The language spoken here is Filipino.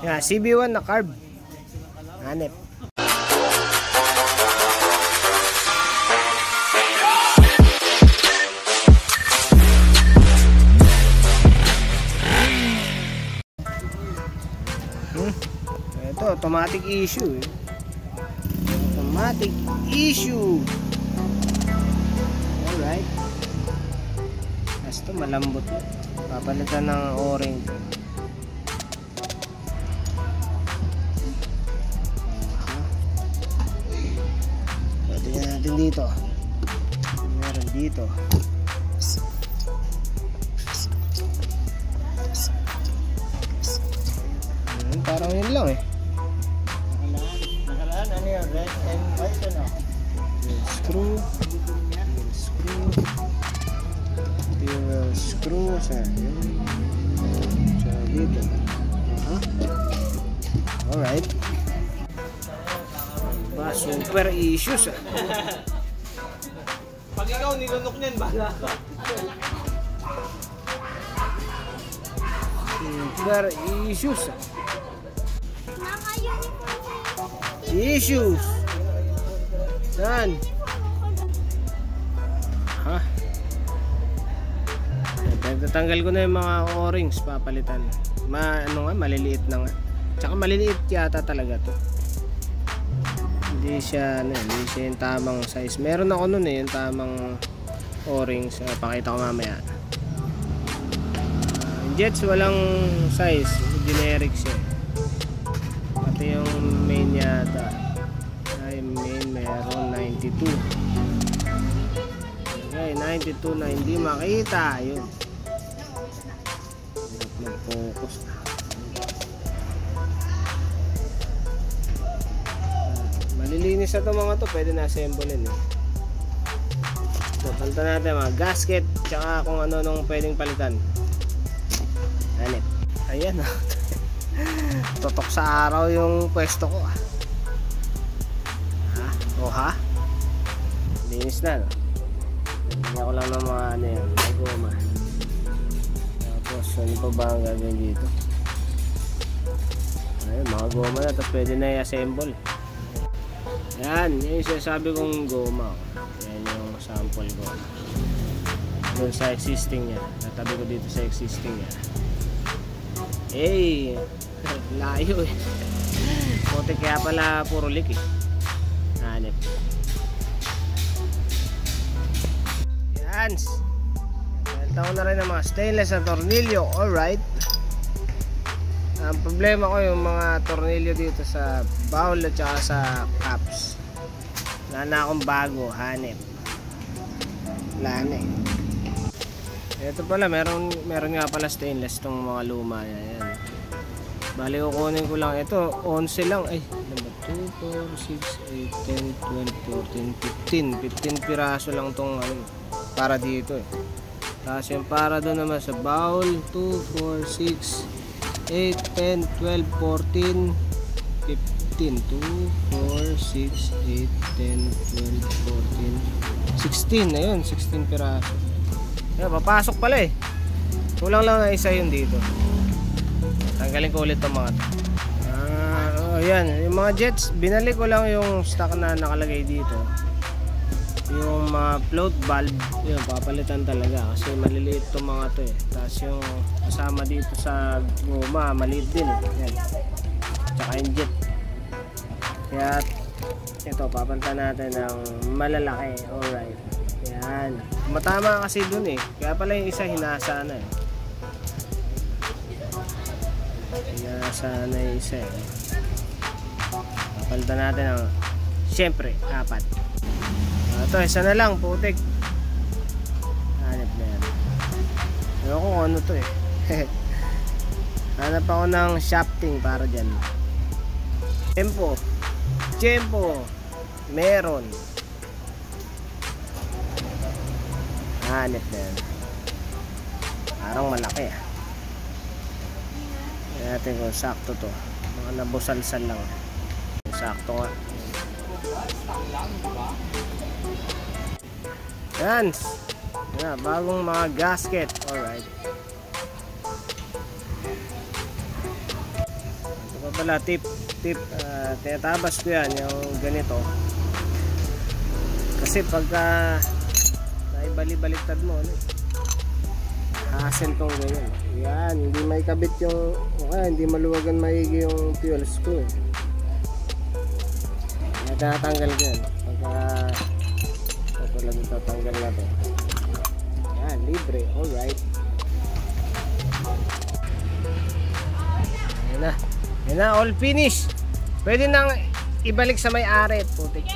Yeah, CB1 na carb. Hanep. Ito, automatic issue. Automatic issue. Alright. Ito malambot. Papalitan ng o-ring. Tingnan natin dito. Meron dito. Parang yun lang eh. Nakalaan ano yun? Red and white ano? Screw. Screw sa yun. So dito. Alright. Ba, super issues ah. Pag ikaw nilunok niyan ba? Super issues ah. Issues. Saan? Ha? Tatanggal ko na yung mga o-rings, papalitan. Ano nga, maliliit na nga. Tsaka maliliit yata talaga to. Hindi siya yung tamang size. Meron ako nun yung tamang o-rings. Pakita ko mamaya. Jets walang size, generic siya. Pati yung main yata. Ay, main meron 92. Okay, 92 na hindi makita. Yun. Mag-focus na. Malilinis na itong mga to. Pwede na-assemblein eh. So, palitan natin mga gasket. Tsaka kung ano nung pwedeng palitan. Hanip. Ayan o. Totok sa araw yung pwesto ko ah. Ha? O ha? Linis na no? Hindi ako lang ng mga ano yan, may goma. Tapos ano pa ba ang gagawin dito? Ayun, mga goma na. Tapos pwede na i-assemble. Yan, yun yung sinasabi kong goma. Yan yung sample goma. Doon sa existing niya. Natabi ko dito sa existing niya. Hey, layo eh. Puti kaya pala puro lik eh. Hanip. Yan. Taon na rin ng mga stainless na tornilyo. Alright. Ang problema ko yung mga tornilyo dito sa bowl at saka sa caps. Wala na akong bago. Hanip. Wala na eh. Ito pala, meron nga pala stainless tong mga luma. Ayan. Bali kukunin ko lang ito. 11 lang. Ay, 2, 4, 6, 8, 10, 12, 14, 15 piraso lang tong ano, para dito eh. Tapos yung para doon naman sa bowl 2, 4, 6, 8, 10, 12, 14, 15 2, 4, 6, 8, 10, 12, 14, 16. Ayun, 16 piraso. Yan, papasok pala eh. Kulang lang na isa yun dito. Tanggalin ko ulit itong mga to. Yan, yung mga jets, binalik ko lang yung stock na nakalagay dito. Yung mga float valve, yun, papalitan talaga. Kasi maliliit itong mga to eh. Tapos yung kasama dito sa goma, maliit din eh. Yan. Tsaka yung jet. Kaya ito, papalitan natin ng malalaki. Alright. Yan. Matama kasi dun eh. Kaya pala yung isa hinasa na eh. Hinasa na yung isa eh. Papalitan natin ng syempre 4. Ito, isa na lang, putik. Hanap na yan. Ewan ko kung ano to eh. Hanap ako ng shafting para dyan. Tempo meron. Hanap na yan. Parang malaki ah. Tignan natin kung sakto to. Mga nabusalsal lang. Sakto nga. Yan. Yan, bagong mga gasket. Alright. pala, tip, tinatabas ko yan, yung ganito. Kasi pagka naibali-baliktad mo, ano, hassle tong ganyan. Yan, hindi may kabit yung, hindi maluwagan maigi yung fuel screw. Natanggal ko yan. Pagka ito lang tatanggal natin. Yan, libre, alright. Yan na, all finished. Pwede nang ibalik sa may-ari. Putik.